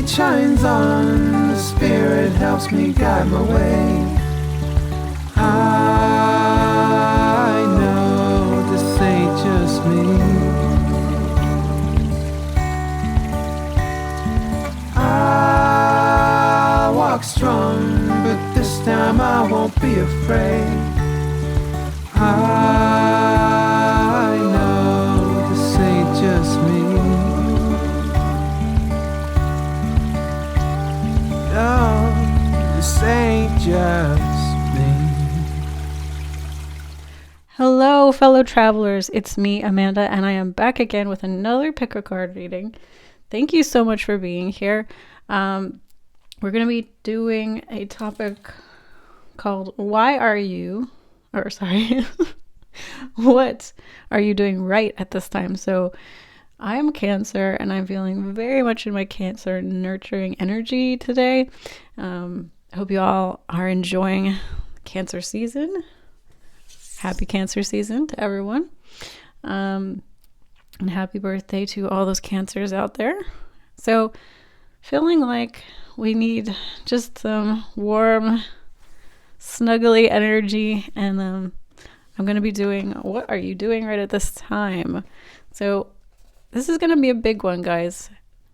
light shines on, the Spirit helps me guide my way. I know this ain't just me. I walk strong, but this time I won't be afraid. I know this ain't just me. No, this ain't just me. Hello, fellow travelers. It's me, Amanda, and I am back again with another pick a card reading. Thank you so much for being here. We're going to be doing a topic called What are you doing right at this time? So I am Cancer, and I'm feeling very much in my Cancer nurturing energy today. I hope you all are enjoying Cancer season. Happy Cancer season to everyone. And happy birthday to all those Cancers out there. So feeling like we need just some warm, snuggly energy, and I'm going to be doing What are you doing right at this time? So this is going to be a big one, guys.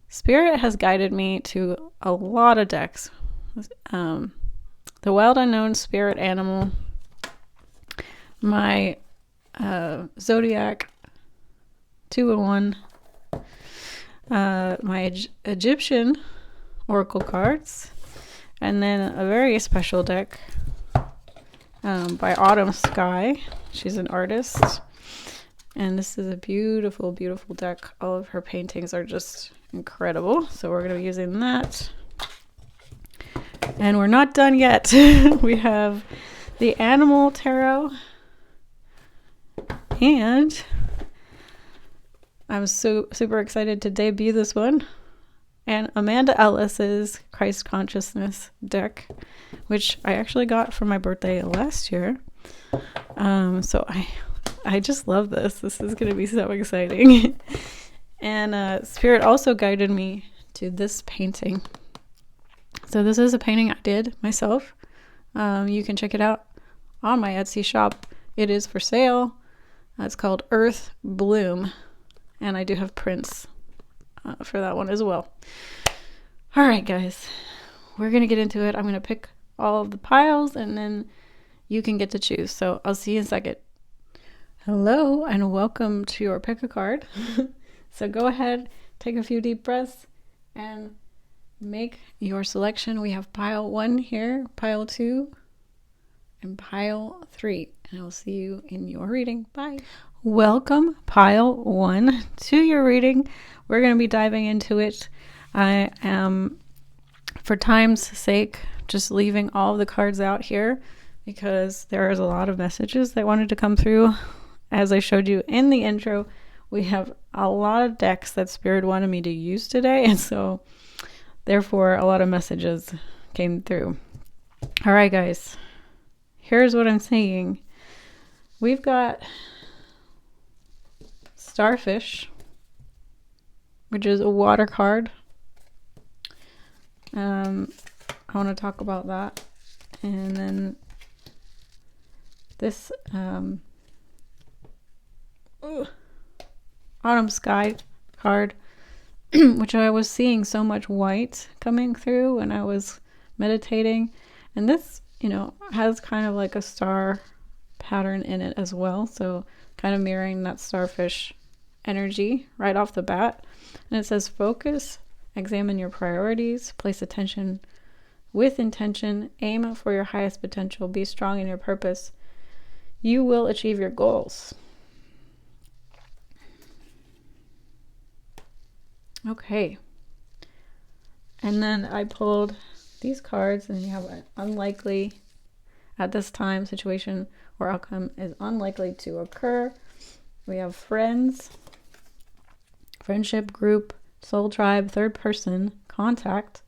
Spirit has guided me to a lot of decks. The Wild Unknown Spirit Animal, my Zodiac 2-in-1, my Egyptian Oracle cards, and then a very special deck by Autumn Sky. She's an artist, and this is a beautiful, beautiful deck. All of her paintings are just incredible, so we're going to be using that. And we're not done yet. We have the Animal Tarot, and I'm super excited to debut this one, and Amanda Ellis's Christ Consciousness deck, which I actually got for my birthday last year. So I just love this. This is going to be so exciting. And Spirit also guided me to this painting. So this is a painting I did myself. You can check it out on my Etsy shop. It is for sale. It's called Earth Bloom, and I do have prints for that one as well. All right, guys, we're going to get into it. I'm going to pick all of the piles, and then you can get to choose. So I'll see you in a second. Hello, and welcome to your pick a card. So go ahead, take a few deep breaths, and make your selection. We have pile 1 here, pile 2, and pile 3. And I'll see you in your reading. Bye. Welcome, pile 1, to your reading. We're going to be diving into it. I am, for time's sake, just leaving all of the cards out here because there is a lot of messages that wanted to come through. As I showed you in the intro, we have a lot of decks that Spirit wanted me to use today, and so therefore a lot of messages came through. All right, guys, here's what I'm saying. We've got Starfish, which is a water card. I want to talk about that. And then this Autumn Sky card, which I was seeing so much white coming through when I was meditating. And this, has kind of like a star pattern in it as well, so kind of mirroring that starfish energy right off the bat. And it says focus, examine your priorities, place attention with intention, aim for your highest potential, be strong in your purpose. You will achieve your goals. Okay, and then I pulled these cards, and you have an unlikely at this time situation or outcome is unlikely to occur. We have friends, friendship, group, soul tribe, third person, contact,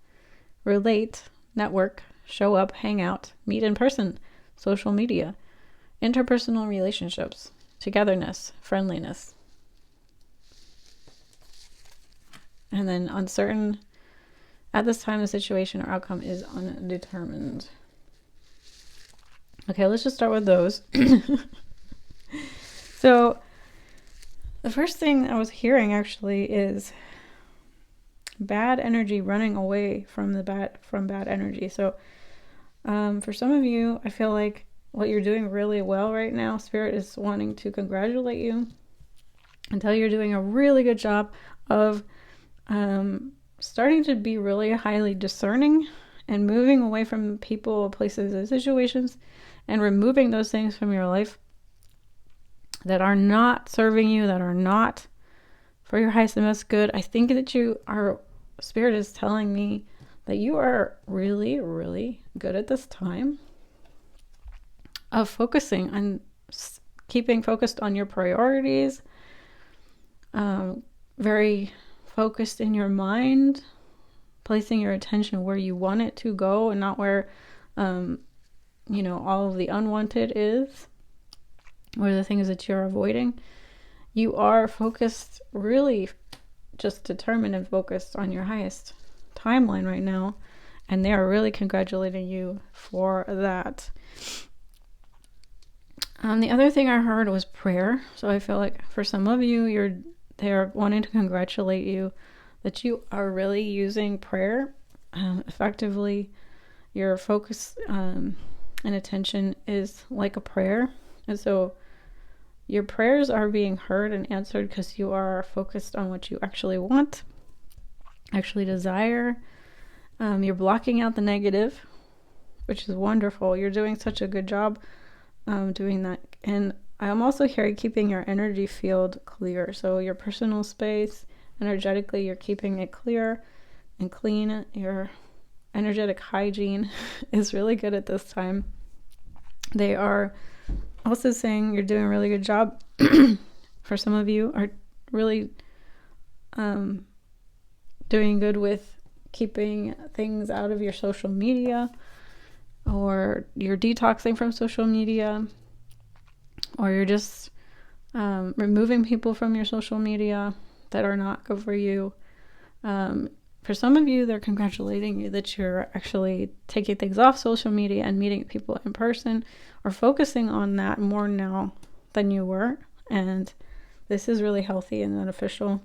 relate, network, show up, hang out, meet in person, social media, interpersonal relationships, togetherness, friendliness. And then uncertain, At this time, the situation or outcome is undetermined. Okay, let's just start with those. So, the first thing I was hearing actually is bad energy running away from bad energy. So, for some of you, I feel like what you're doing really well right now, Spirit is wanting to congratulate you and tell you you're doing a really good job of starting to be really highly discerning and moving away from people, places, and situations, and removing those things from your life that are not serving you, that are not for your highest and best good. I think that Spirit is telling me that you are really, really good at this time of focusing on keeping focused on your priorities, very focused in your mind, placing your attention where you want it to go and not where, all of the unwanted is, or the things that you're avoiding. You are focused, really just determined and focused on your highest timeline right now, and they are really congratulating you for that. The other thing I heard was prayer. So I feel like for some of you, they're wanting to congratulate you that you are really using prayer effectively. Your focus and attention is like a prayer, and so your prayers are being heard and answered because you are focused on what you actually want, actually desire. You're blocking out the negative, which is wonderful. You're doing such a good job doing that. And I'm also hearing keeping your energy field clear. So your personal space, energetically, you're keeping it clear and clean. Your energetic hygiene is really good at this time. They are also saying you're doing a really good job. For some of you are really doing good with keeping things out of your social media, or you're detoxing from social media, or you're just removing people from your social media that are not good for you. For some of you, they're congratulating you that you're actually taking things off social media and meeting people in person, or focusing on that more now than you were. And this is really healthy and beneficial.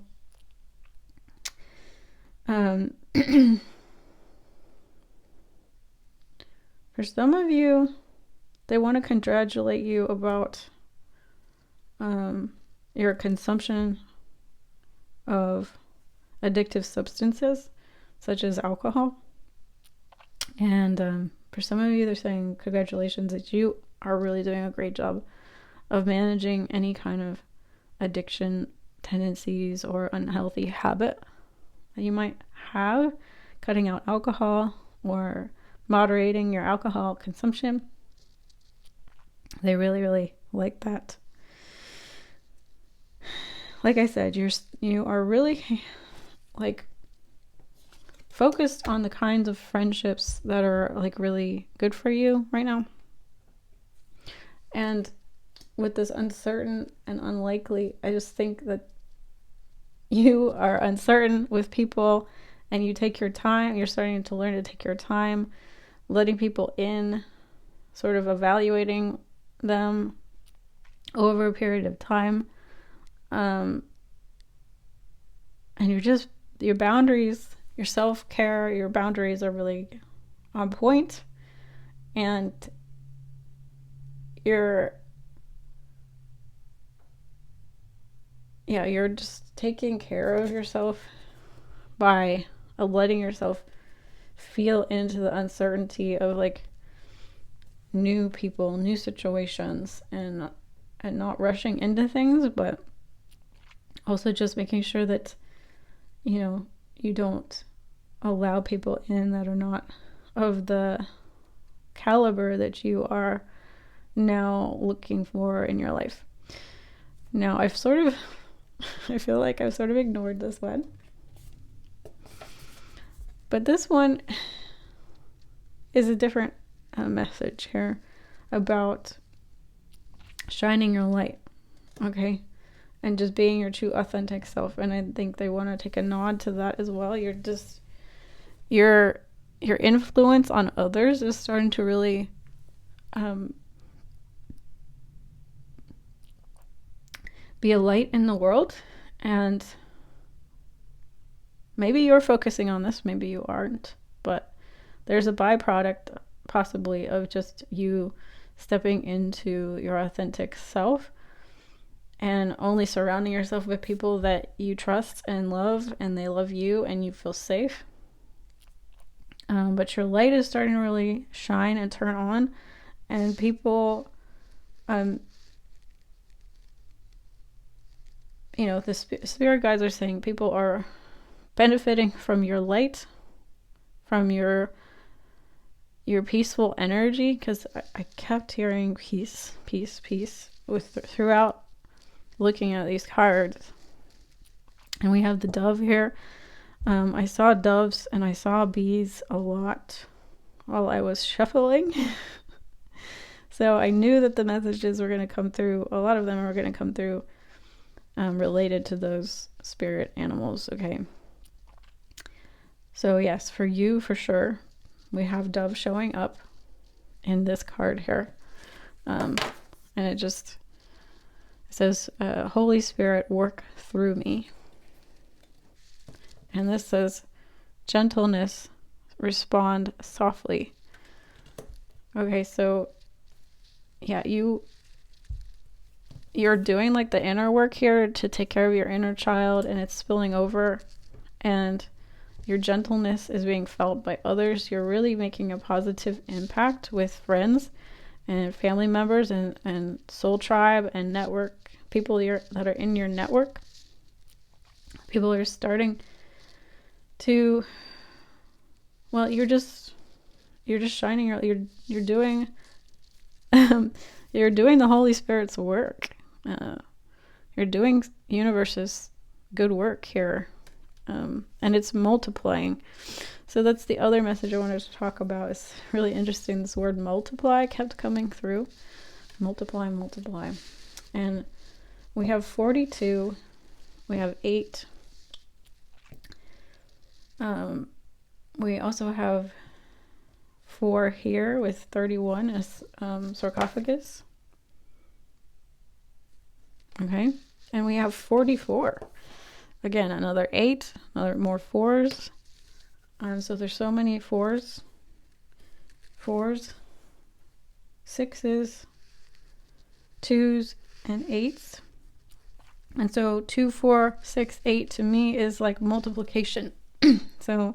For some of you, they want to congratulate you about your consumption of addictive substances, such as alcohol. And for some of you, they're saying congratulations that you are really doing a great job of managing any kind of addiction tendencies or unhealthy habit that you might have, cutting out alcohol or moderating your alcohol consumption. They really, really like that. Like I said, you are really like focused on the kinds of friendships that are like really good for you right now. And with this uncertain and unlikely, I just think that you are uncertain with people and you take your time. You're starting to learn to take your time, letting people in, sort of evaluating them over a period of time. And your boundaries, your self-care, your boundaries are really on point. And you're just taking care of yourself by letting yourself feel into the uncertainty of like new people, new situations, and not rushing into things, but also just making sure that you don't allow people in that are not of the caliber that you are now looking for in your life. Now, I feel like I've sort of ignored this one. But this one is a different message here about shining your light, okay? And just being your true authentic self. And I think they want to take a nod to that as well. your influence on others is starting to really be a light in the world. And maybe you're focusing on this, maybe you aren't, but there's a byproduct possibly of just you stepping into your authentic self and only surrounding yourself with people that you trust and love, and they love you and you feel safe. But your light is starting to really shine and turn on, and people, the spirit guides are saying people are benefiting from your light, from your peaceful energy, because I kept hearing peace, peace, peace throughout looking at these cards. And we have the dove here. I saw doves and I saw bees a lot while I was shuffling. So I knew that the messages were going to come through. A lot of them are going to come through related to those spirit animals. Okay. So yes, for you, for sure, we have dove showing up in this card here. And it says, Holy Spirit, work through me. And this says, gentleness, respond softly. Okay, so yeah, you're doing like the inner work here to take care of your inner child, and it's spilling over, and your gentleness is being felt by others. You're really making a positive impact with friends and family members and soul tribe and network people that are in your network. People are starting to, well, you're just shining. You're doing you're doing the Holy Spirit's work. You're doing universe's good work here, and it's multiplying. So that's the other message I wanted to talk about. It's really interesting. This word multiply kept coming through. Multiply, multiply. And we have 42. We have 8. We also have 4 here with 31 as sarcophagus. Okay. And we have 44. Again, another 8, more 4s. So there's so many 4s, 6s, 2s, and 8s. And so 2, 4, 6, 8 to me is like multiplication. So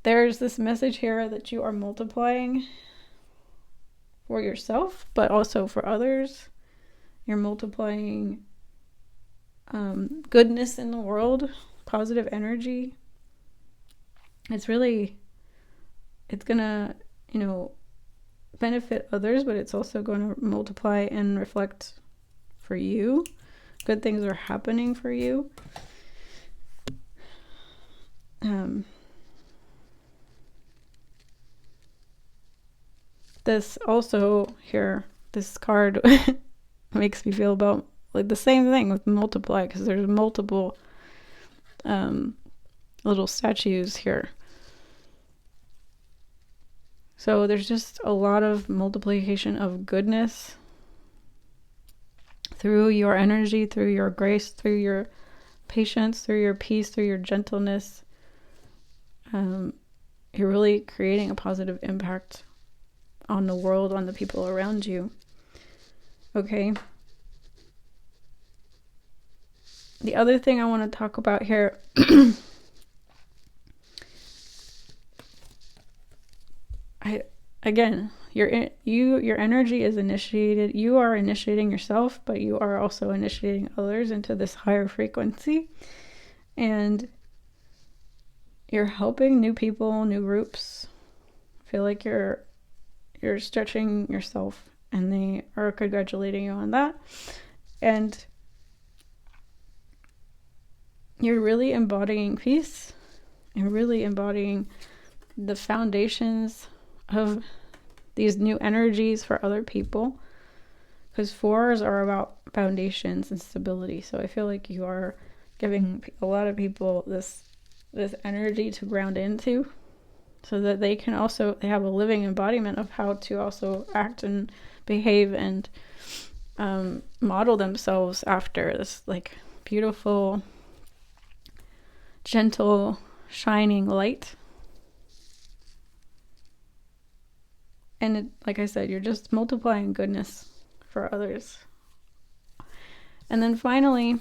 there's this message here that you are multiplying for yourself, but also for others. You're multiplying goodness in the world, positive energy. It's gonna, benefit others, but it's also going to multiply and reflect for you. Good things are happening for you. This also here, this card makes me feel about like the same thing with multiply, because there's multiple little statues here. So there's just a lot of multiplication of goodness through your energy, through your grace, through your patience, through your peace, through your gentleness. You're really creating a positive impact on the world, on the people around you. Okay. The other thing I want to talk about here your energy is initiated. You are initiating yourself, but you are also initiating others into this higher frequency. And you're helping new people, new groups. I feel like you're stretching yourself, and they are congratulating you on that. And you're really embodying peace and really embodying the foundations of these new energies for other people, because 4s are about foundations and stability. So I feel like you are giving a lot of people this this energy to ground into, so that they have a living embodiment of how to also act and behave and model themselves after this like beautiful, gentle, shining light. And like I said, you're just multiplying goodness for others. And then finally,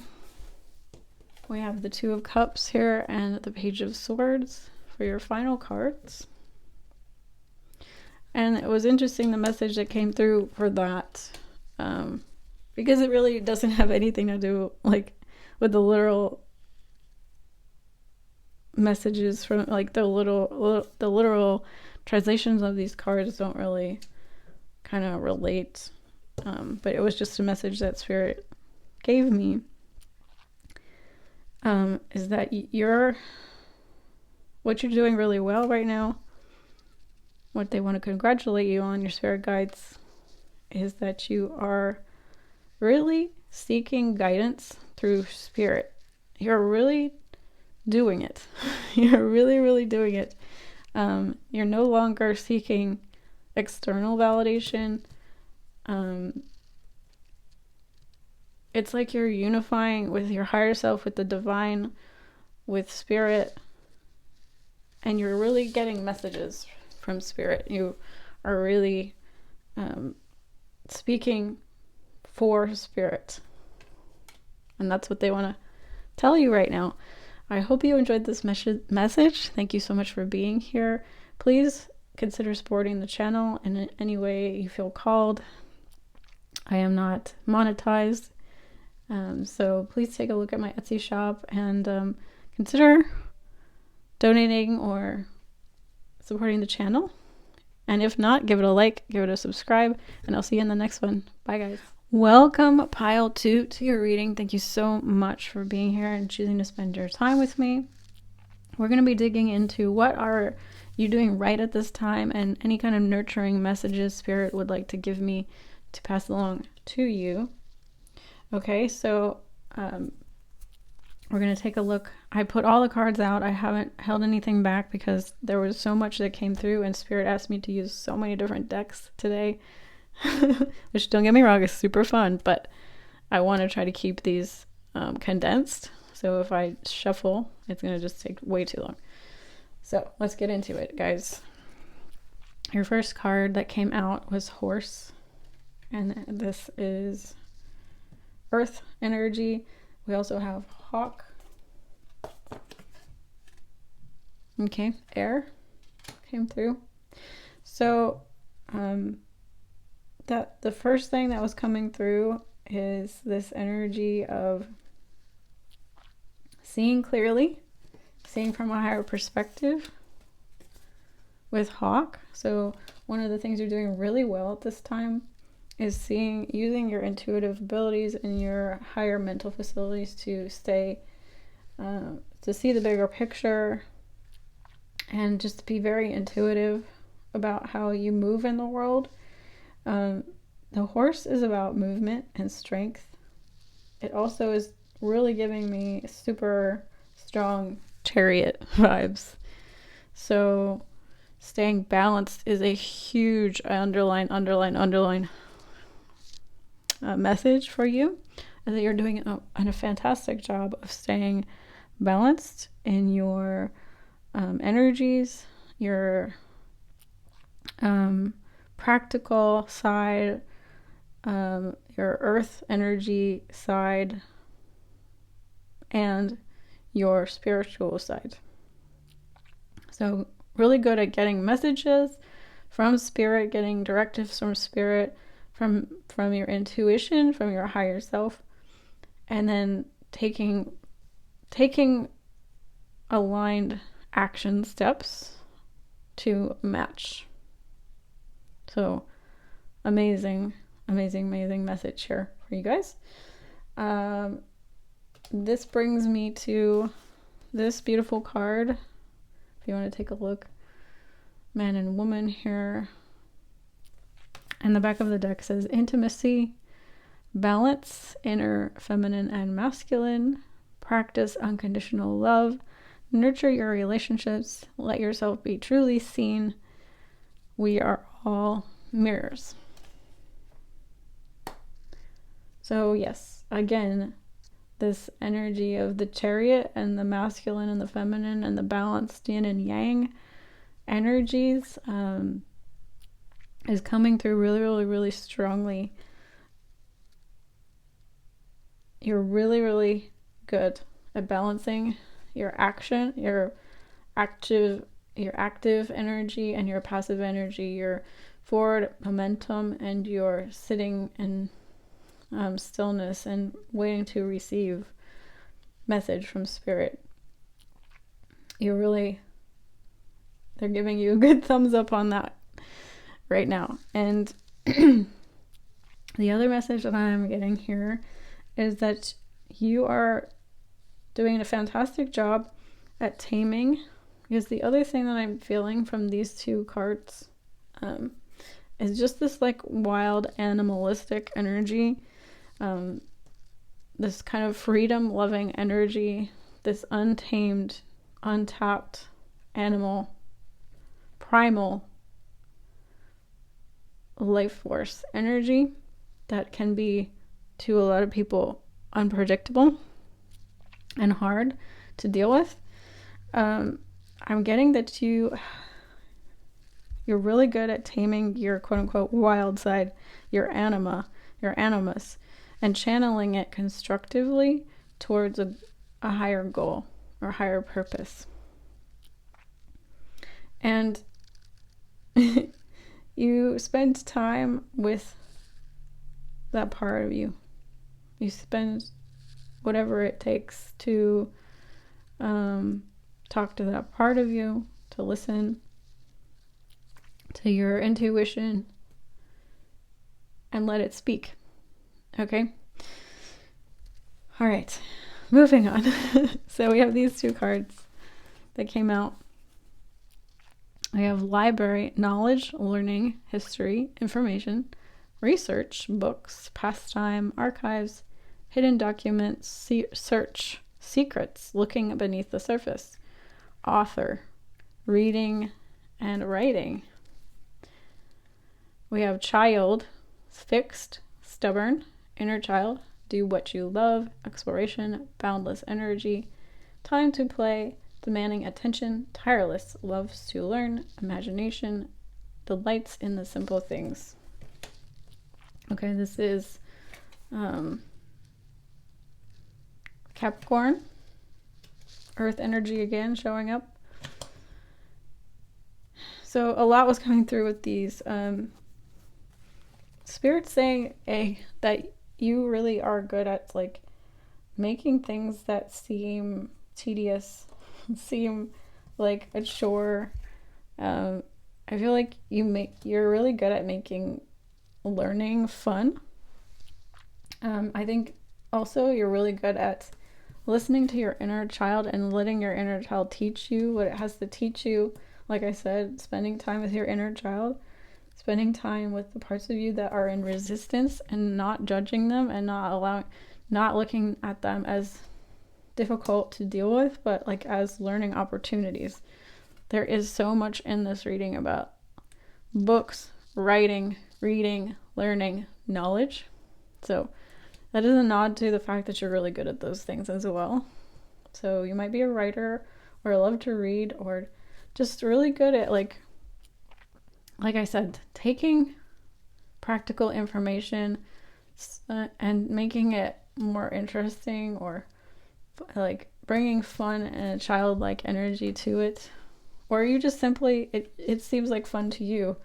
we have the Two of Cups here and the Page of Swords for your final cards. And it was interesting, the message that came through for that, because it really doesn't have anything to do like with the literal messages from like the literal translations of these cards don't really kind of relate, but it was just a message that Spirit gave me, is that what you're doing really well right now, what they want to congratulate you on, your Spirit guides, is that you are really seeking guidance through Spirit. You're really doing it. You're really, really doing it. You're no longer seeking external validation. It's like you're unifying with your higher self, with the divine, with Spirit, and you're really getting messages from Spirit. You are really speaking for Spirit, and that's what they want to tell you right now. I hope you enjoyed this message. Thank you so much for being here. Please consider supporting the channel in any way you feel called. I am not monetized, so please take a look at my Etsy shop and consider donating or supporting the channel. And if not, give it a like, give it a subscribe, and I'll see you in the next one. Bye, guys. Welcome, Pile 2, to your reading. Thank you so much for being here and choosing to spend your time with me. We're going to be digging into what are you doing right at this time and any kind of nurturing messages Spirit would like to give me to pass along to you. Okay, so we're going to take a look. I put all the cards out. I haven't held anything back because there was so much that came through, and Spirit asked me to use so many different decks today. Which, don't get me wrong, is super fun, but I want to try to keep these condensed. So if I shuffle, it's going to just take way too long. So let's get into it, guys. Your first card that came out was Horse, and this is Earth energy. We also have Hawk. Okay, Air came through. So that the first thing that was coming through is this energy of seeing clearly, seeing from a higher perspective with Hawk. So one of the things you're doing really well at this time is using your intuitive abilities and your higher mental facilities to to see the bigger picture and just be very intuitive about how you move in the world. The Horse is about movement and strength. It also is really giving me super strong Chariot vibes. So staying balanced is a huge underline message for you, and that you're doing a fantastic job of staying balanced in your energies, your practical side, your earth energy side, and your spiritual side. So really good at getting messages from Spirit, getting directives from Spirit, from your intuition, from your higher self, and then taking aligned action steps to match. So amazing message here for you guys. This brings me to this beautiful card. If you want to take a look, man and woman here. And the back of the deck says intimacy, balance, inner feminine and masculine, practice unconditional love, nurture your relationships, let yourself be truly seen. We are all mirrors. So yes, again, this energy of the Chariot and the masculine and the feminine and the balanced yin and yang energies is coming through really, really, really strongly. You're really, really good at balancing your action, your active energy and your passive energy, your forward momentum and your sitting in stillness and waiting to receive message from spirit. They're giving you a good thumbs up on that right now. And the other message that I'm getting here is that you are doing a fantastic job at taming, because the other thing that I'm feeling from these two cards is just this like wild animalistic energy, this kind of freedom loving energy, this untamed, untapped animal, primal life force energy that can be, to a lot of people, unpredictable and hard to deal with. I'm getting that you're really good at taming your quote-unquote wild side, your animus, and channeling it constructively towards a higher goal or higher purpose. And you spend time with that part of you. You spend whatever it takes to talk to that part of you, to listen to your intuition and let it speak. Okay? All right, moving on. So we have these two cards that came out. We have library, knowledge, learning, history, information, research, books, pastime, archives, hidden documents, search, secrets, looking beneath the surface, author, reading, and writing. We have child, fixed, stubborn, inner child, do what you love, exploration, boundless energy, time to play, demanding attention, tireless, loves to learn, imagination, delights in the simple things. Okay, this is Capricorn, earth energy again showing up. So a lot was coming through with these. Spirit's saying that you really are good at like making things that seem tedious, seem like a chore. I feel like you're really good at making learning fun. I think also you're really good at listening to your inner child and letting your inner child teach you what it has to teach you. Like I said, spending time with your inner child, spending time with the parts of you that are in resistance and not judging them and not looking at them as difficult to deal with, but like as learning opportunities. There is so much in this reading about books, writing, reading, learning, knowledge. So that is a nod to the fact that you're really good at those things as well. So you might be a writer or love to read or just really good at like I said, taking practical information and making it more interesting, or like bringing fun and a childlike energy to it. Or you just simply, it seems like fun to you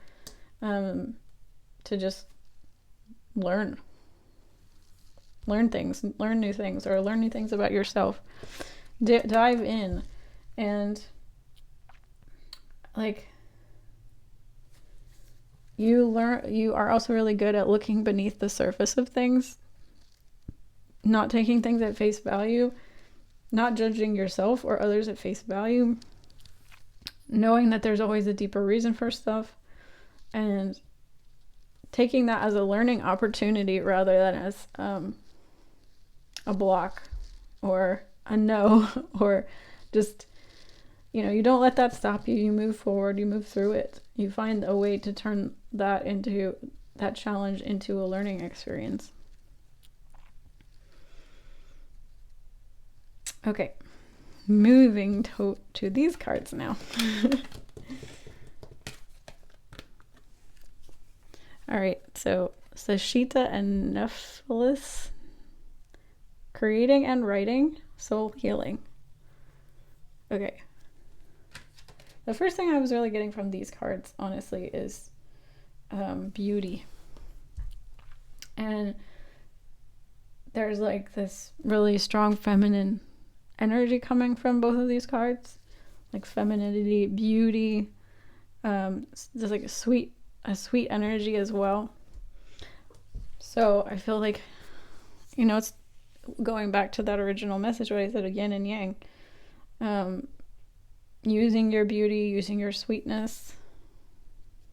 to just learn things, learn new things, or learn new things about yourself. Dive in and like you are also really good at looking beneath the surface of things, not taking things at face value, not judging yourself or others at face value, knowing that there's always a deeper reason for stuff, and taking that as a learning opportunity rather than as a block or a no, or just you don't let that stop you. You move forward, you move through it. You find a way to turn that challenge into a learning experience. Okay, moving to these cards now. All right, so Sashita and Nephilis, creating and writing, soul healing. Okay. The first thing I was really getting from these cards, honestly, is beauty. And there's like this really strong feminine energy coming from both of these cards. Like femininity, beauty, there's like a sweet energy as well. So I feel like, it's going back to that original message, what I said, yin and yang. Using your beauty, using your sweetness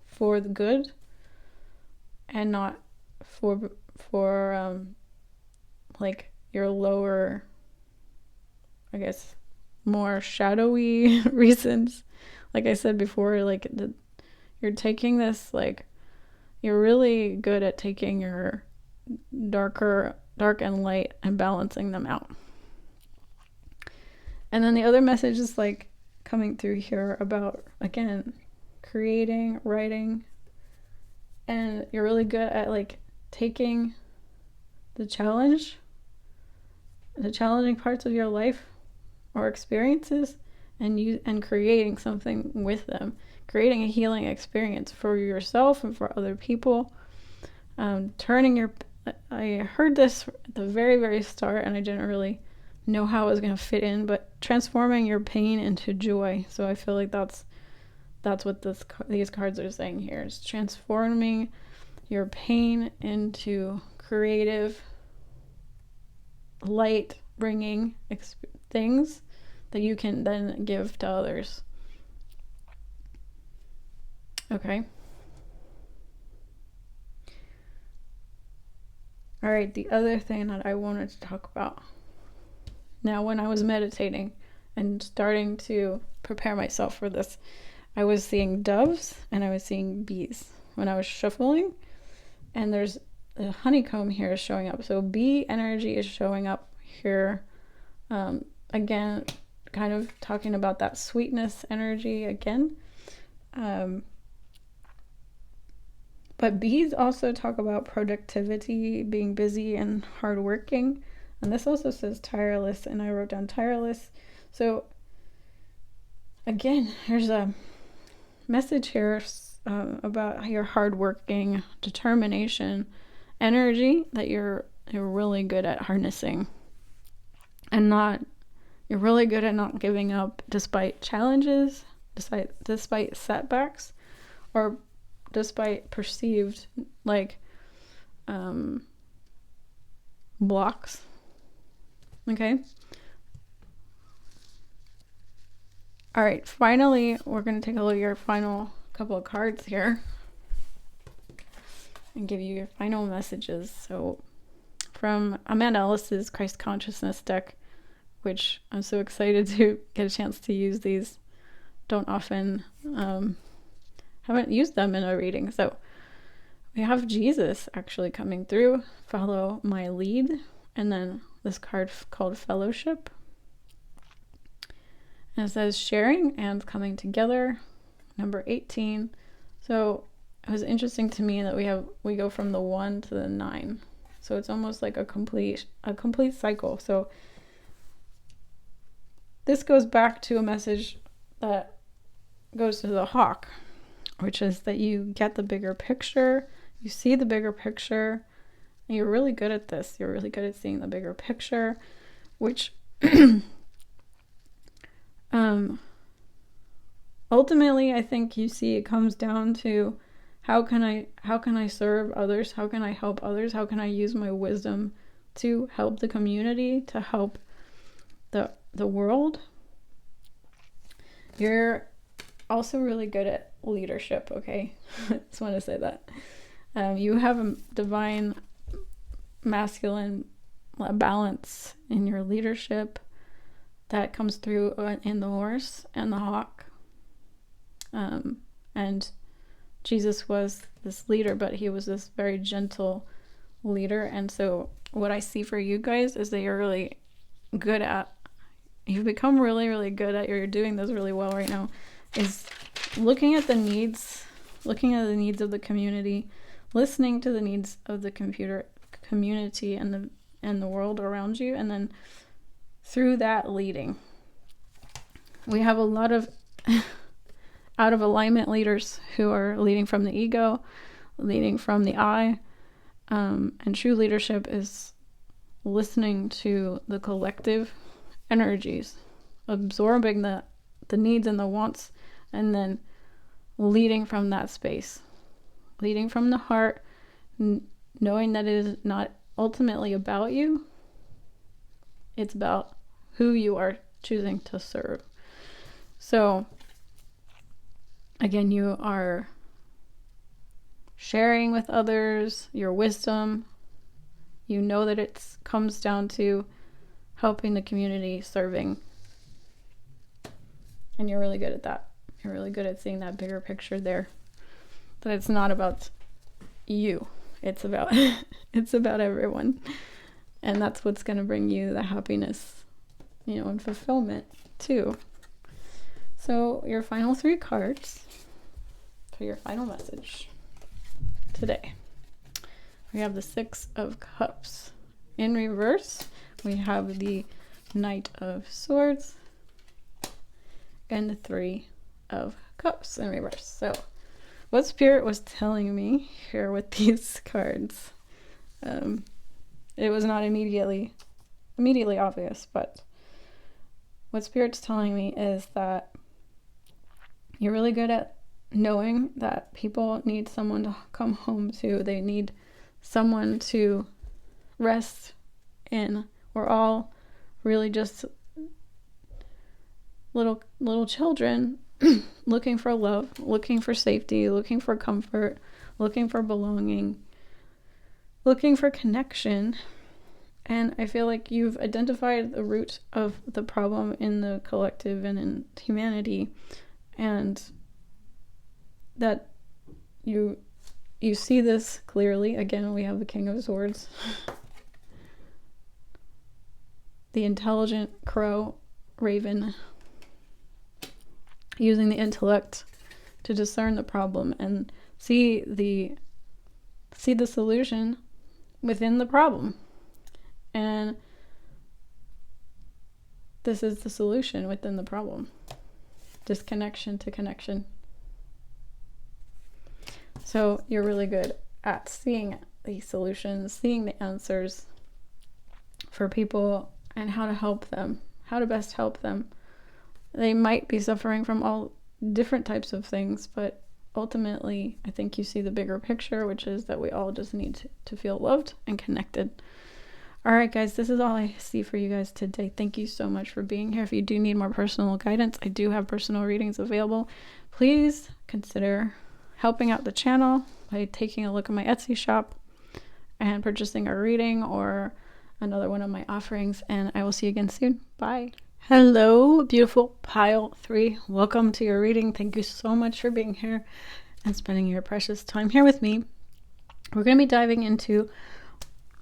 for the good, and not for like your lower, I guess, more shadowy reasons. Like I said before, like you're taking this, like, you're really good at taking your dark and light and balancing them out. And then the other message is like coming through here about, again, creating, writing, and you're really good at like taking the challenging parts of your life or experiences and creating something with them, creating a healing experience for yourself and for other people. I heard this at the very, very start, and I didn't really know how it was going to fit in, but transforming your pain into joy. So I feel like that's what these cards are saying here, is transforming your pain into creative, light bringing things that you can then give to others. Okay. All right, the other thing that I wanted to talk about. Now, when I was meditating and starting to prepare myself for this, I was seeing doves and I was seeing bees when I was shuffling, and there's a honeycomb here showing up. So bee energy is showing up here. Again, kind of talking about that sweetness energy again. But bees also talk about productivity, being busy and hardworking. And this also says tireless, and I wrote down tireless. So again, there's a message here about your hardworking, determination, energy that you're really good at harnessing, and you're really good at not giving up despite challenges, despite setbacks, or despite perceived like blocks. Okay. All right, finally, we're going to take a look at your final couple of cards here and give you your final messages. So from Amanda Ellis's Christ Consciousness deck, which I'm so excited to get a chance to use these. Don't often, haven't used them in a reading. So we have Jesus actually coming through, follow my lead, and then this card called Fellowship. And it says sharing and coming together, number 18. So it was interesting to me that we go from the 1 to the 9. So it's almost like a complete cycle. So this goes back to a message that goes to the hawk, which is that you get the bigger picture, you see the bigger picture, and you're really good at this. You're really good at seeing the bigger picture, which ultimately, I think you see it comes down to how can I serve others? How can I help others? How can I use my wisdom to help the community, to help the world? You're also really good at leadership, okay? I just want to say that. You have a divine masculine balance in your leadership. that comes through in the horse and the hawk. And Jesus was this leader, but he was this very gentle leader. And so what I see for you guys is that you're really good at, you've become really, really good at, you're doing this really well right now, is looking at the needs of the community, listening to the needs of the community and the world around you, and then through that leading. We have a lot of out of alignment leaders who are leading from the ego, leading from the I, and true leadership is listening to the collective energies, absorbing the needs and the wants, and then leading from that space, leading from the heart, knowing that it is not ultimately about you, it's about who you are choosing to serve. So again, you are sharing with others your wisdom. You know that it comes down to helping the community, serving. And you're really good at that. You're really good at seeing that bigger picture there. That it's not about you. It's about it's about everyone. And that's what's going to bring you the happiness, and fulfillment too. So your final 3 cards for your final message today. We have the 6 of Cups. In reverse, we have the Knight of Swords and the 3 of Cups in reverse. So what Spirit was telling me here with these cards, it was not immediately obvious, but what Spirit's telling me is that you're really good at knowing that people need someone to come home to. They need someone to rest in. We're all really just little children looking for love, looking for safety, looking for comfort, looking for belonging, looking for connection. And I feel like you've identified the root of the problem in the collective and in humanity, and that you see this clearly. Again, we have the King of Swords, the intelligent crow, raven, using the intellect to discern the problem and see the solution within the problem. And this is the solution within the problem. Disconnection to connection. So you're really good at seeing the solutions, seeing the answers for people and how to help them, how to best help them. They might be suffering from all different types of things, but ultimately I think you see the bigger picture, which is that we all just need to feel loved and connected. All right, guys, this is all I see for you guys today. Thank you so much for being here. If you do need more personal guidance, I do have personal readings available. Please consider helping out the channel by taking a look at my Etsy shop and purchasing a reading or another one of my offerings. And I will see you again soon. Bye. Hello, beautiful pile 3. Welcome to your reading. Thank you so much for being here and spending your precious time here with me. We're going to be diving into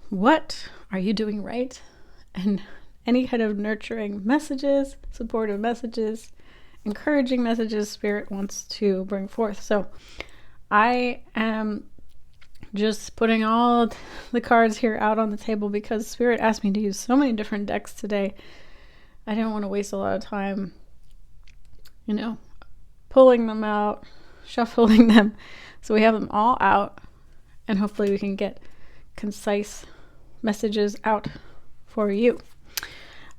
what are you doing right, and any kind of nurturing messages, supportive messages, encouraging messages Spirit wants to bring forth. So I am just putting all the cards here out on the table because Spirit asked me to use so many different decks today. I didn't want to waste a lot of time, pulling them out, shuffling them. So we have them all out, and hopefully we can get concise messages out for you.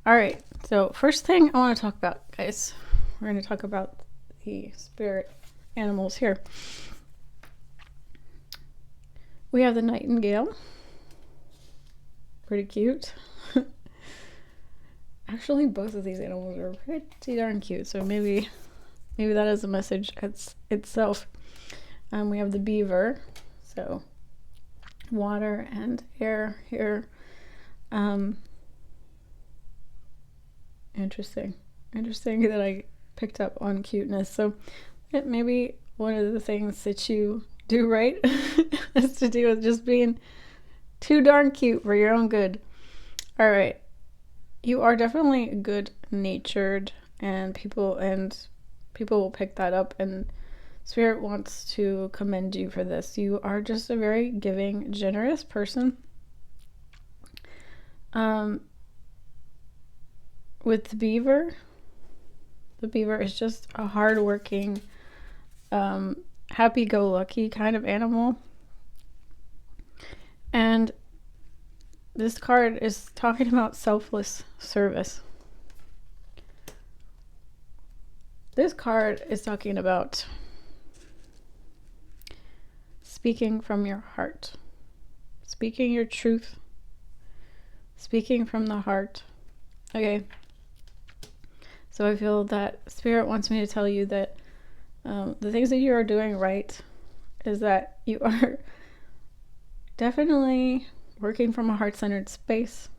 All right, so first thing I want to talk about, guys, we're going to talk about the spirit animals here. We have the nightingale. Pretty cute. Actually, both of these animals are pretty darn cute, so maybe that is a message itself. We have the beaver, so water and air here. Interesting that I picked up on cuteness. So maybe one of the things that you do right has to do with just being too darn cute for your own good. All right, you are definitely good-natured, and people will pick that up, and Spirit wants to commend you for this. You are just a very giving, generous person. With the beaver is just a hardworking, happy-go-lucky kind of animal. And this card is talking about selfless service. This card is talking about speaking from your heart, speaking your truth, speaking from the heart. Okay. So I feel that Spirit wants me to tell you that the things that you are doing right is that you are definitely working from a heart-centered space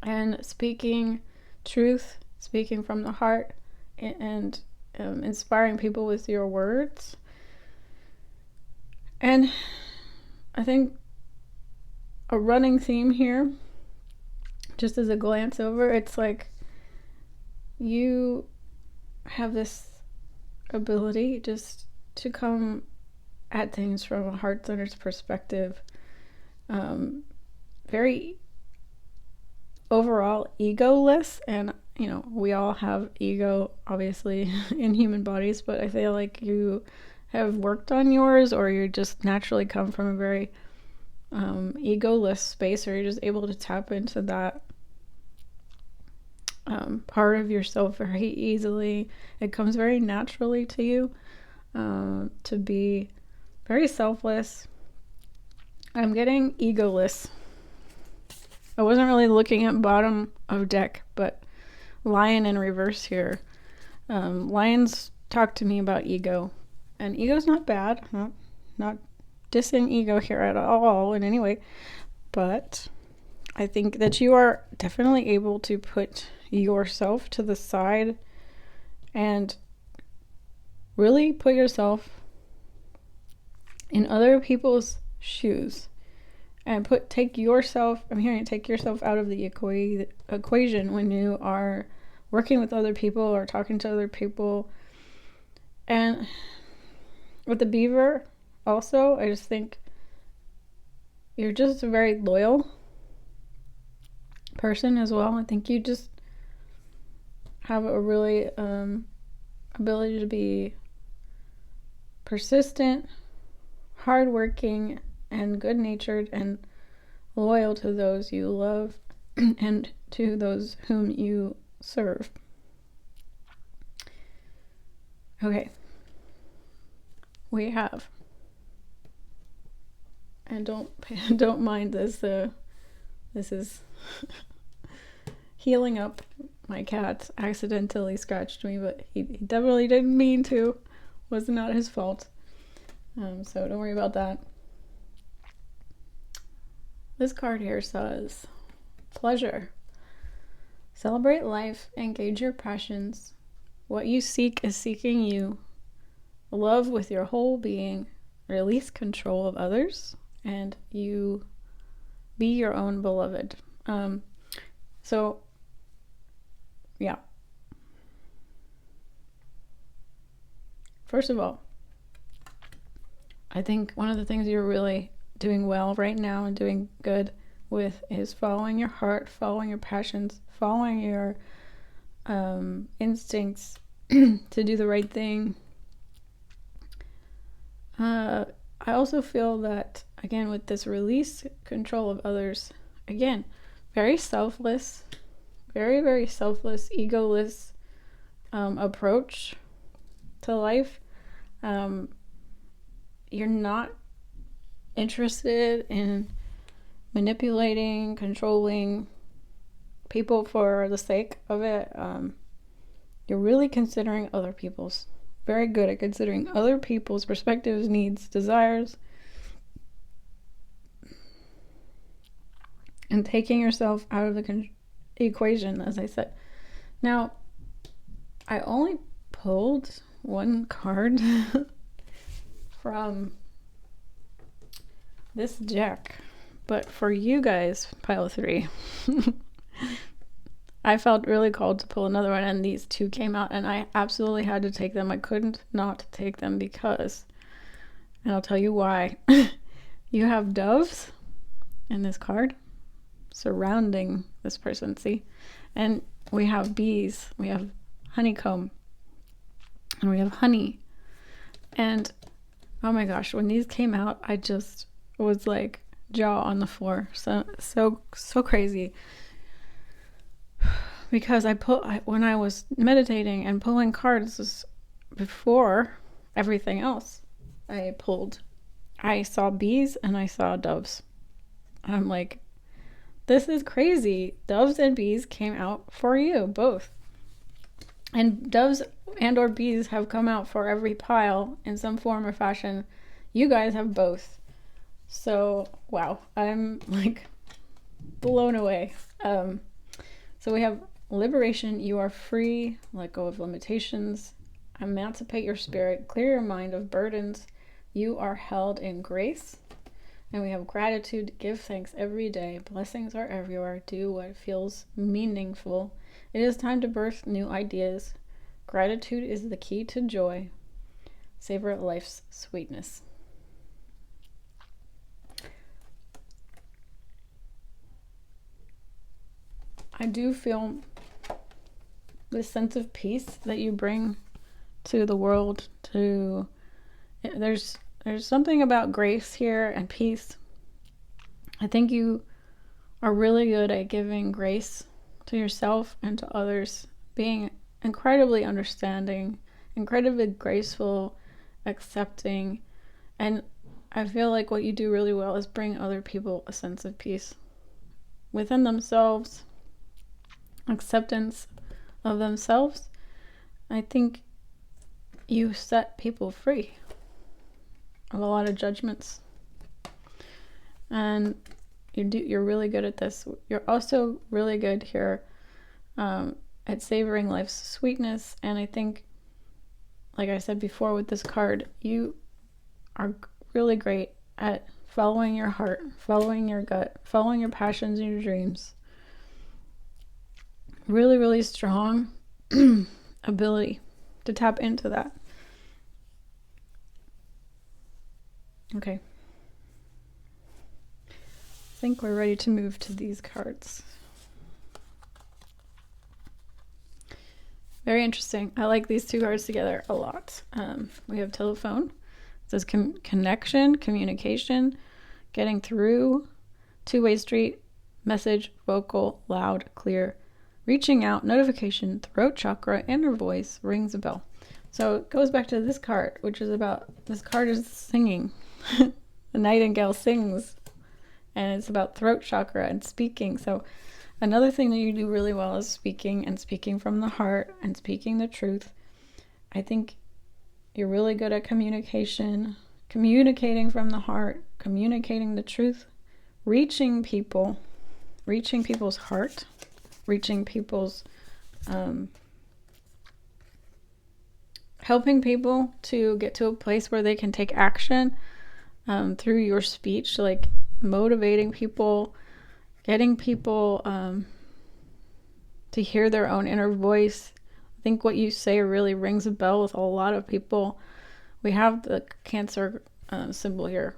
and speaking truth, speaking from the heart, and inspiring people with your words. And I think a running theme here, just as a glance over, it's like you have this ability just to come at things from a heart-centered perspective, very overall egoless. And we all have ego, obviously, in human bodies, but I feel like you have worked on yours, or you just naturally come from a very egoless space, or you're just able to tap into that part of yourself very easily. It comes very naturally to you to be very selfless. I'm getting egoless. I wasn't really looking at bottom of deck, but Lion in reverse here. Lions talk to me about ego, and ego's not bad. Not dissing ego here at all in any way, but I think that you are definitely able to put yourself to the side and really put yourself in other people's shoes and take yourself out of the equation when you are working with other people or talking to other people. And with the beaver also, I just think you're just a very loyal person as well. I think you just have a really ability to be persistent, hardworking, and good-natured, and loyal to those you love and to those whom you serve. Okay. We have, and don't mind this, this is healing up. My cat accidentally scratched me, but he definitely didn't mean to. Was not his fault. So don't worry about that. This card here says, pleasure. Celebrate life, engage your passions. What you seek is seeking you. Love with your whole being. Release control of others, and you be your own beloved. So, yeah. First of all, I think one of the things you're really doing well right now and doing good with is following your heart, following your passions, following your instincts to do the right thing. I also feel that, again, with this release control of others, again, very selfless, very, very selfless, egoless approach to life. You're not interested in manipulating, controlling people for the sake of it. You're really considering other people's, very good at considering other people's perspectives, needs, desires, and taking yourself out of equation, as I said. Now, I only pulled one card from this deck, but for you guys, pile 3, I felt really called to pull another one, and these 2 came out, and I absolutely had to take them. I couldn't not take them because, and I'll tell you why. You have doves in this card surrounding this person, see? And we have bees, we have honeycomb, and we have honey. And oh my gosh, when these came out, I just was like jaw on the floor. So crazy. Because when I was meditating and pulling cards before everything else I pulled, I saw bees and I saw doves. I'm like, this is crazy. Doves and bees came out for you, both. And doves and or bees have come out for every pile in some form or fashion. You guys have both. So, wow. I'm like blown away. So we have liberation. You are free. Let go of limitations. Emancipate your spirit. Clear your mind of burdens. You are held in grace. And we have gratitude. Give thanks every day. Blessings are everywhere. Do what feels meaningful. It is time to birth new ideas. Gratitude is the key to joy. Savor life's sweetness. I do feel this sense of peace that you bring to the world. There's something about grace here and peace. I think you are really good at giving grace to yourself and to others, being incredibly understanding, incredibly graceful, accepting, and I feel like what you do really well is bring other people a sense of peace within themselves, acceptance of themselves. I think you set people free of a lot of judgments, and you're really good at this. You're also really good here at savoring life's sweetness, and I think, like I said before with this card, you are really great at following your heart, following your gut, following your passions and your dreams. Really, really strong ability to tap into that. Okay. I think we're ready to move to these cards. Very interesting. I like these 2 cards together a lot. We have telephone. It says connection, communication, getting through, two-way street, message, vocal, loud, clear, reaching out, notification, throat chakra, inner voice, rings a bell. So it goes back to this card, which is about, this card is singing. The nightingale sings, and it's about throat chakra and speaking. So another thing that you do really well is speaking, and speaking from the heart, and speaking the truth. I think you're really good at communication, communicating from the heart, communicating the truth, reaching people's heart, reaching people's, helping people to get to a place where they can take action through your speech, like motivating people, getting people to hear their own inner voice. I think what you say really rings a bell with a lot of people. We have the Cancer symbol here.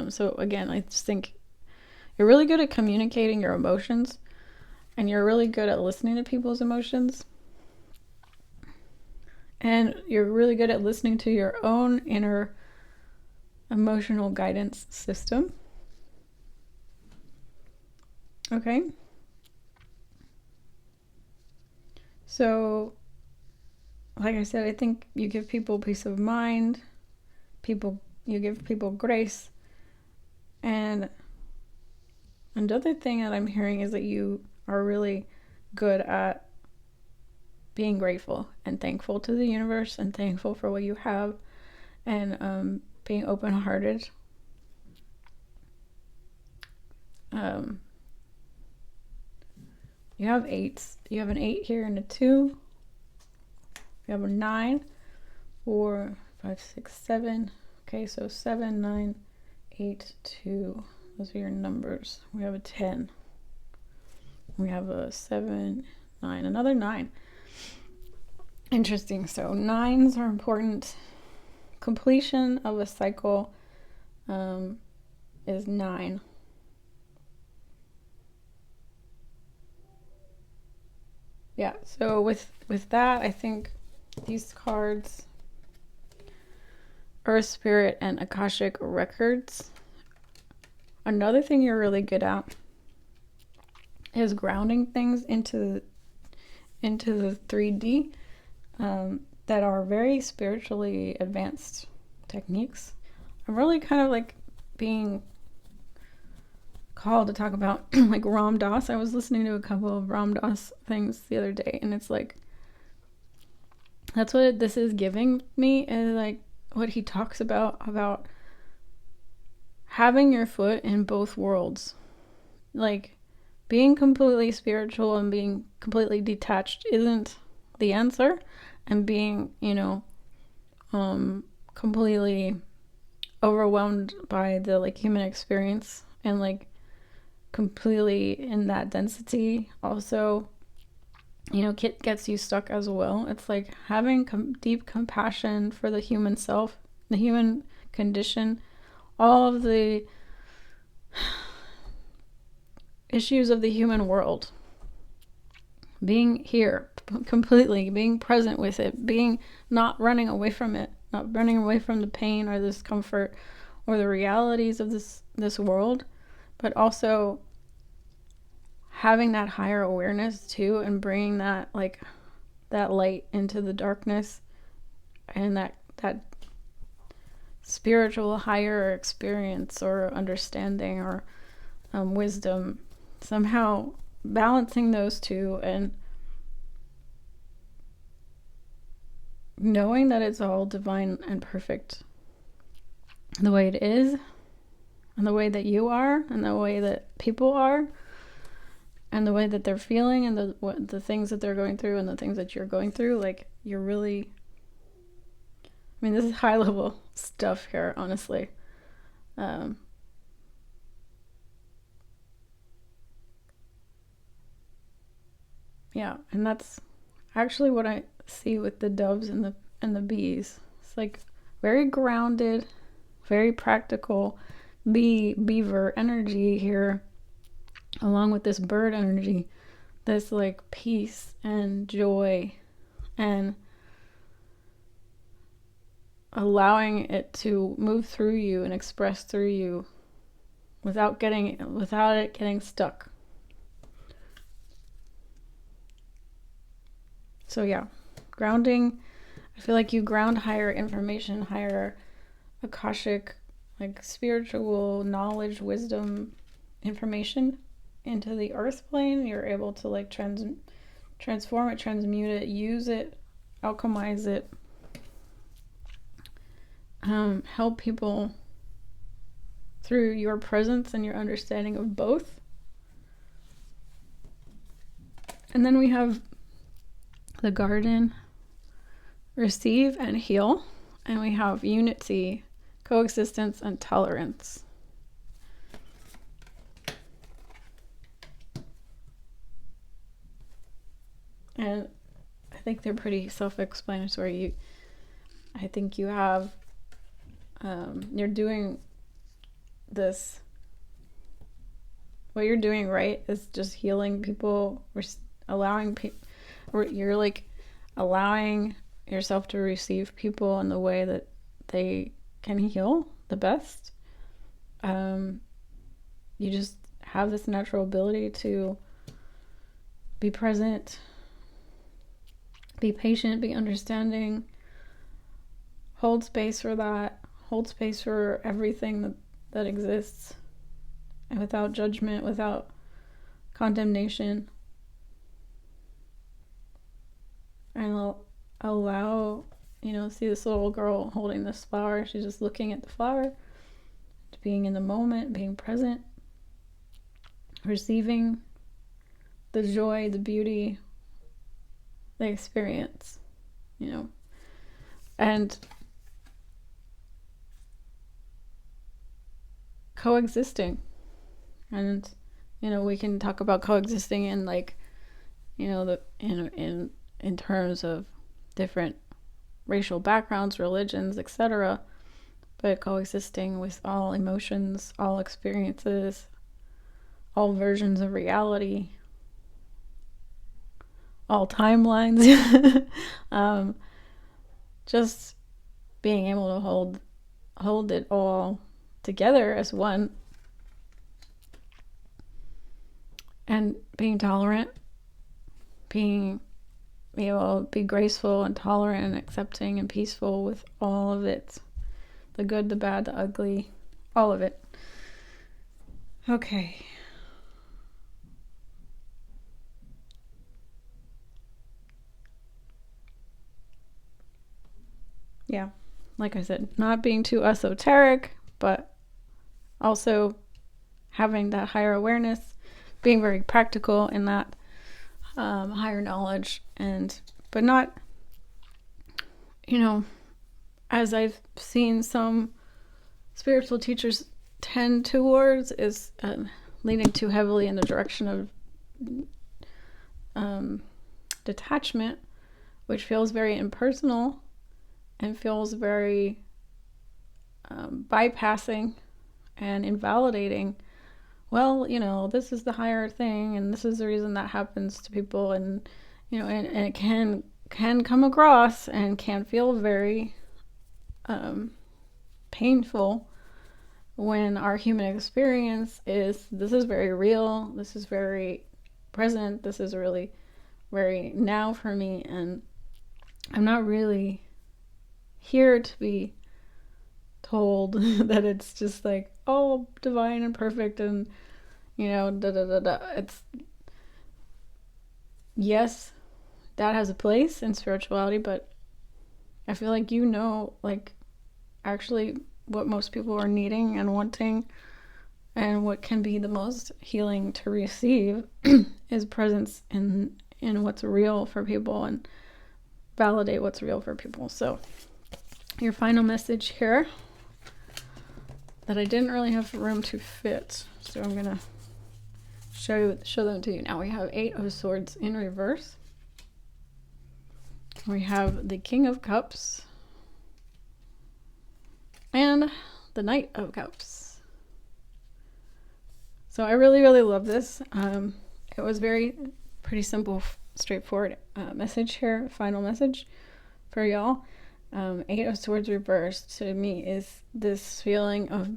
So again, I just think you're really good at communicating your emotions, and you're really good at listening to people's emotions. And you're really good at listening to your own inner emotional guidance system. Okay. So, like I said, I think you give people peace of mind. You give people grace. And another thing that I'm hearing is that you are really good at being grateful and thankful to the universe and thankful for what you have, and being open-hearted. You have 8s. You have an 8 here and a 2. You have a 9, 4, 5, 6, 7. Okay, so 7, 9, 8, 2. Those are your numbers. We have a 10. We have a 7, 9, another 9. Interesting. So 9s are important. Completion of a cycle is 9. Yeah, so with that, I think these cards, Earth Spirit and Akashic Records. Another thing you're really good at is grounding things into the 3D that are very spiritually advanced techniques. I'm really kind of like being called to talk about like Ram Dass. I was listening to a couple of Ram Dass things the other day, and it's like that's what this is giving me, is like what he talks about having your foot in both worlds. Like being completely spiritual and being completely detached isn't the answer, and being, completely overwhelmed by the like human experience and like completely in that density also, gets you stuck as well. It's like having deep compassion for the human self, the human condition, all of the issues of the human world, being here completely, being present with it, being not running away from it, not running away from the pain or the discomfort or the realities of this world, but also having that higher awareness too, and bringing that light into the darkness, and that spiritual higher experience or understanding or wisdom, somehow balancing those two and knowing that it's all divine and perfect the way it is, and the way that you are, and the way that people are, and the way that they're feeling, and the things that they're going through, and the things that you're going through. Like, you're really, this is high level stuff here, honestly. Yeah, and that's actually what I see with the doves and the bees. It's like very grounded, very practical beaver energy here, along with this bird energy, this like peace and joy and allowing it to move through you and express through you without it getting stuck. So yeah, grounding, I feel like you ground higher information, higher Akashic, like spiritual knowledge, wisdom, information into the earth plane. You're able to like transform it, transmute it, use it, alchemize it, help people through your presence and your understanding of both. And then we have the garden, receive and heal, and we have unity, coexistence, and tolerance. And I think they're pretty self-explanatory. I think you have, you're doing this, what you're doing right is just healing people, allowing people, you're like allowing yourself to receive people in the way that they can heal the best. You just have this natural ability to be present, be patient, be understanding, hold space for that, hold space for everything that exists, and without judgment, without condemnation. And allow, see this little girl holding this flower. She's just looking at the flower, being in the moment, being present, receiving the joy, the beauty, the experience, and coexisting. And we can talk about coexisting in in terms of different racial backgrounds, religions, etc., but coexisting with all emotions, all experiences, all versions of reality, all timelines. Just being able to hold it all together as one, and being tolerant, being able to be graceful and tolerant and accepting and peaceful with all of it, the good, the bad, the ugly, all of it. Okay. Yeah, like I said, not being too esoteric, but also having that higher awareness, being very practical in that higher knowledge, but not, as I've seen some spiritual teachers tend towards, is leaning too heavily in the direction of detachment, which feels very impersonal and feels very bypassing and invalidating. Well, this is the higher thing, and this is the reason that happens to people, and and it can come across and can feel very painful when our human experience is, this is very real, this is very present, this is really very now for me, and I'm not really here to be told that it's just like, oh, divine and perfect and It's, yes, that has a place in spirituality, but I feel like actually what most people are needing and wanting, and what can be the most healing to receive is presence in what's real for people, and validate what's real for people. So your final message here that I didn't really have room to fit, so I'm gonna show them to you now. We have 8 of Swords in reverse. We have the King of Cups and the Knight of Cups. So I really, really love this. It was pretty simple, straightforward message here, final message for y'all. 8 of Swords reversed to me is this feeling of,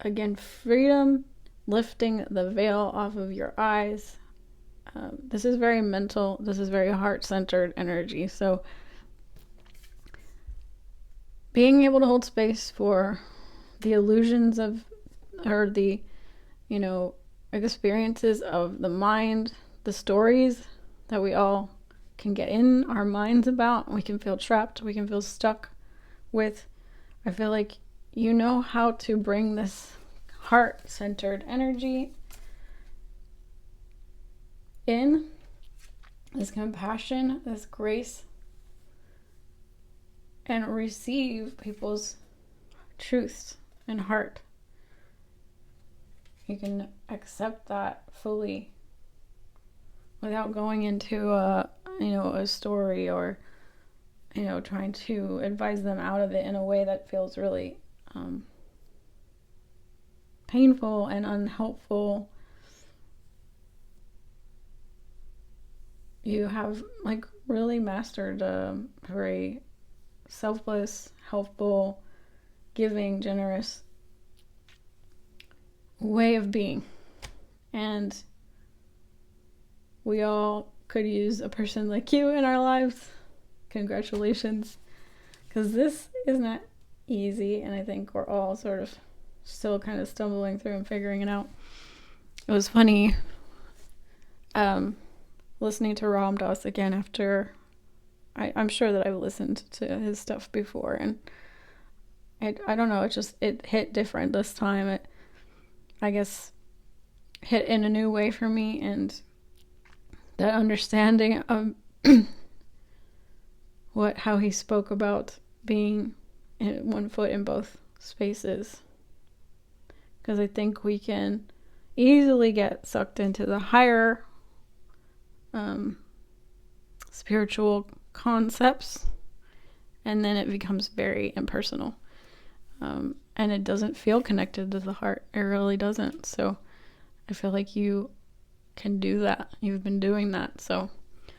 again, freedom, lifting the veil off of your eyes. This is very mental, this is very heart-centered energy. So being able to hold space for the illusions of, or the, experiences of the mind, the stories that we all can get in our minds about, we can feel trapped, we can feel stuck with. I feel like how to bring this heart-centered energy in, this compassion, this grace, and receive people's truths and heart. You can accept that fully without going into a story, or trying to advise them out of it in a way that feels really painful and unhelpful. You have really mastered a very selfless, helpful, giving, generous way of being, and we all could use a person like you in our lives. Congratulations, because this is not easy, and I think we're all sort of still kind of stumbling through and figuring it out. It was funny listening to Ram Dass again after I'm sure that I've listened to his stuff before, and I don't know, it hit different this time. I guess hit in a new way for me, and that understanding of how he spoke about being in one foot in both spaces. Because I think we can easily get sucked into the higher spiritual concepts, and then it becomes very impersonal. And it doesn't feel connected to the heart. It really doesn't. So I feel like you can do that. You've been doing that. So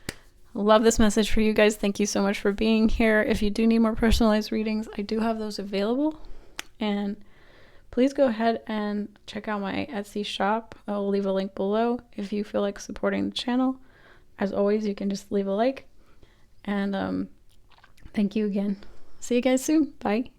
I love this message for you guys. Thank you so much for being here. If you do need more personalized readings, I do have those available. And please go ahead and check out my Etsy shop. I'll leave a link below if you feel like supporting the channel. As always, you can just leave a like. And thank you again. See you guys soon. Bye.